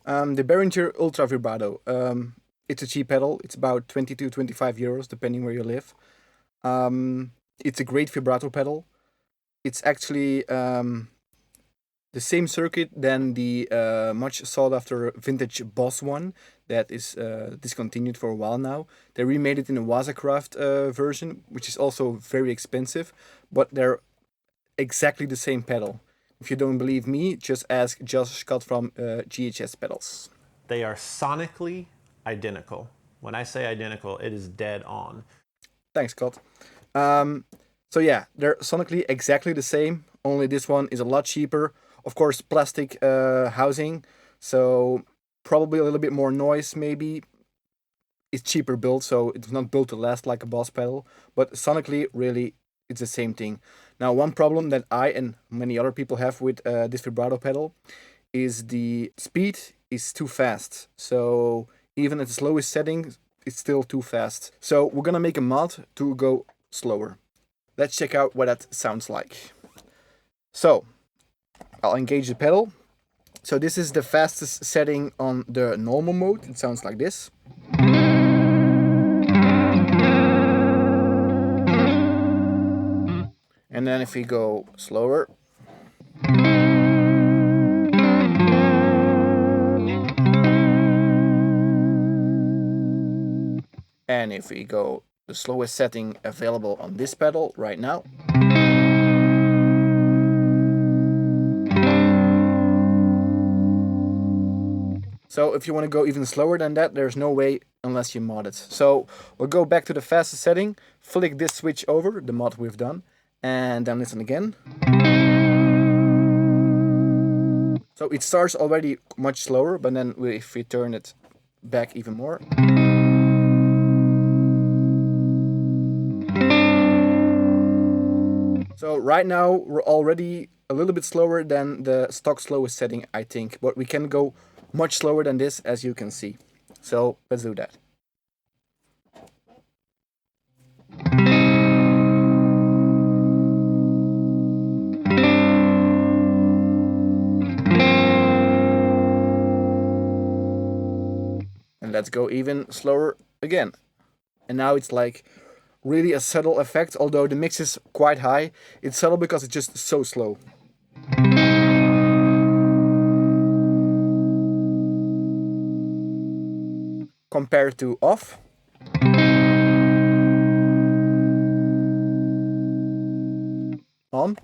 The Behringer Ultra Vibrato. It's a cheap pedal. It's about 20 to 25 euros, depending where you live. It's a great vibrato pedal. It's actually the same circuit than the much sought after vintage Boss one that is discontinued for a while now. They remade it in a Wazacraft version, which is also very expensive, but they're exactly the same pedal. If you don't believe me, just ask Josh Scott from GHS Pedals. They are sonically identical. When I say identical, it is dead on. Thanks, Scott. So yeah, they're sonically exactly the same, only this one is a lot cheaper. Of course, plastic housing, so probably a little bit more noise maybe. It's cheaper built, so it's not built to last like a Boss pedal, but sonically, really, it's the same thing. Now, one problem that I and many other people have with this vibrato pedal is the speed is too fast. So even at the slowest setting, it's still too fast. So we're gonna make a mod to go slower. Let's check out what that sounds like. So I'll engage the pedal. So this is the fastest setting on the normal mode. It sounds like this. And then if we go slower, and if we go the slowest setting available on this pedal right now, so if you want to go even slower than that, there's no way unless you mod it. So we'll go back to the fastest setting, flick this switch over, the mod we've done, and then listen again. So it starts already much slower, but then if we turn it back even more, so right now we're already a little bit slower than the stock slowest setting, I think, but we can go much slower than this, as you can see. So let's do that. And let's go even slower again. And now it's like really a subtle effect, although the mix is quite high. It's subtle because it's just so slow. Compared to off. On.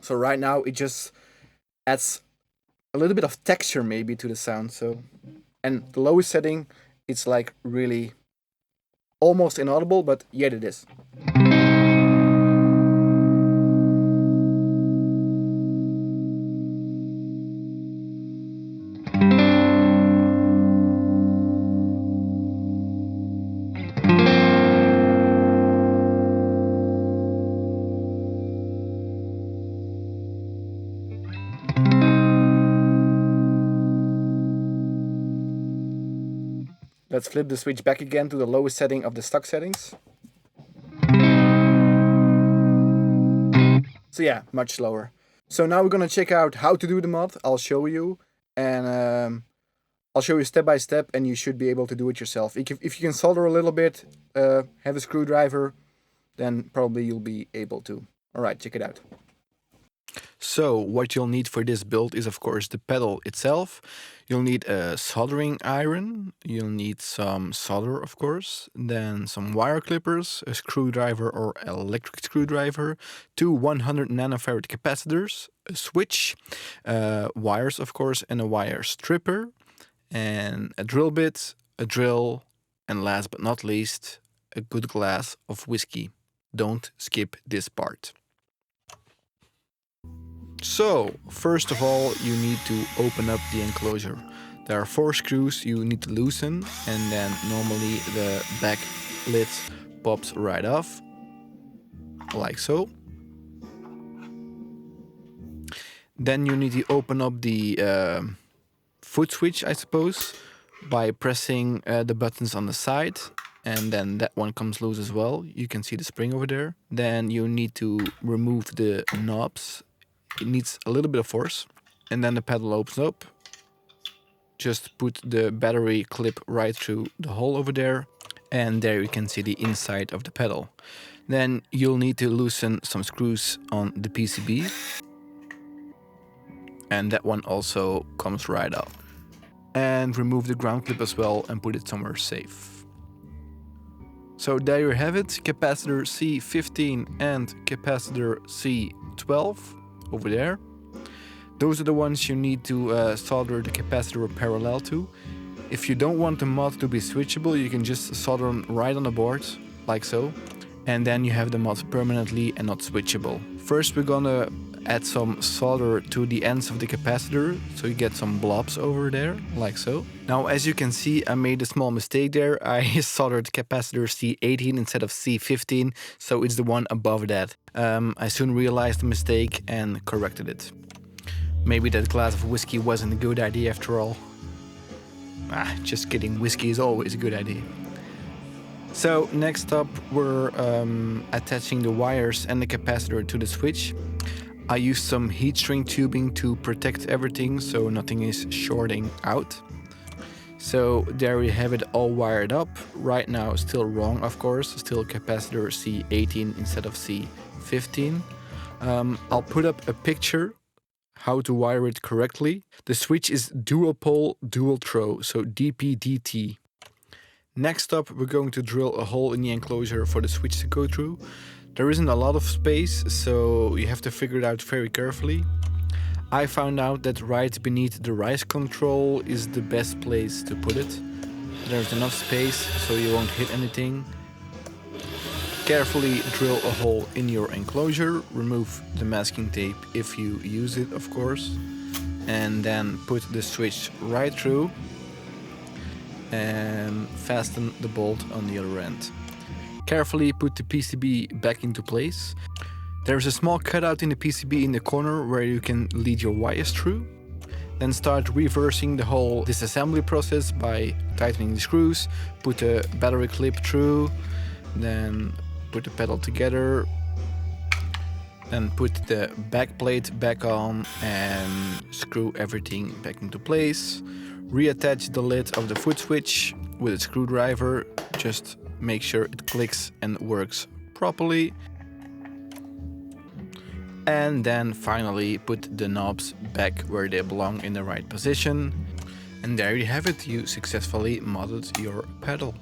So right now it just adds a little bit of texture maybe to the sound. So, and the lowest setting, it's like really almost inaudible, but yet it is. Let's flip the switch back again to the lowest setting of the stock settings. So yeah, much slower. So now we're gonna check out how to do the mod. I'll show you, and I'll show you step by step, and you should be able to do it yourself. If you can solder a little bit, have a screwdriver, then probably you'll be able to. Alright, check it out. So what you'll need for this build is of course the pedal itself. You'll need a soldering iron, you'll need some solder of course, then some wire clippers, a screwdriver or electric screwdriver, two 100 nanofarad capacitors, a switch, wires of course, and a wire stripper, and a drill bit, a drill, and last but not least, a good glass of whiskey. Don't skip this part. So, first of all, you need to open up the enclosure. There are 4 screws you need to loosen, and then normally the back lid pops right off, like so. Then you need to open up the foot switch, I suppose, by pressing the buttons on the side, and then that one comes loose as well. You can see the spring over there. Then you need to remove the knobs. It needs a little bit of force, and then the pedal opens up. Just put the battery clip right through the hole over there, and there you can see the inside of the pedal. Then you'll need to loosen some screws on the PCB, and that one also comes right out. And remove the ground clip as well and put it somewhere safe. So there you have it, capacitor C15 and capacitor C12 over there. Those are the ones you need to solder the capacitor parallel to. If you don't want the mod to be switchable, you can just solder them right on the board, like so. And then you have the mod permanently and not switchable. First we're gonna add some solder to the ends of the capacitor, so you get some blobs over there, like so. Now as you can see, I made a small mistake there. I soldered capacitor C18 instead of C15, so it's the one above that. I soon realized the mistake and corrected it. Maybe that glass of whiskey wasn't a good idea after all. Just kidding, whiskey is always a good idea. So next up we're attaching the wires and the capacitor to the switch. I used some heat shrink tubing to protect everything so nothing is shorting out. So there we have it all wired up. Right now still wrong, of course, still capacitor C18 instead of C15. I'll put up a picture how to wire it correctly. The switch is dual pole, dual throw, so DP-DT. Next up, we're going to drill a hole in the enclosure for the switch to go through. There isn't a lot of space, so you have to figure it out very carefully. I found out that right beneath the rise control is the best place to put it. There's enough space so you won't hit anything. Carefully drill a hole in your enclosure, remove the masking tape if you use it, of course, and then put the switch right through and fasten the bolt on the other end. Carefully put the PCB back into place. There's a small cutout in the PCB in the corner where you can lead your wires through. Then start reversing the whole disassembly process by tightening the screws, put the battery clip through, then put the pedal together, then put the back plate back on and screw everything back into place. Reattach the lid of the foot switch with a screwdriver, just make sure it clicks and works properly. And then finally put the knobs back where they belong in the right position. And there you have it, you successfully modded your pedal.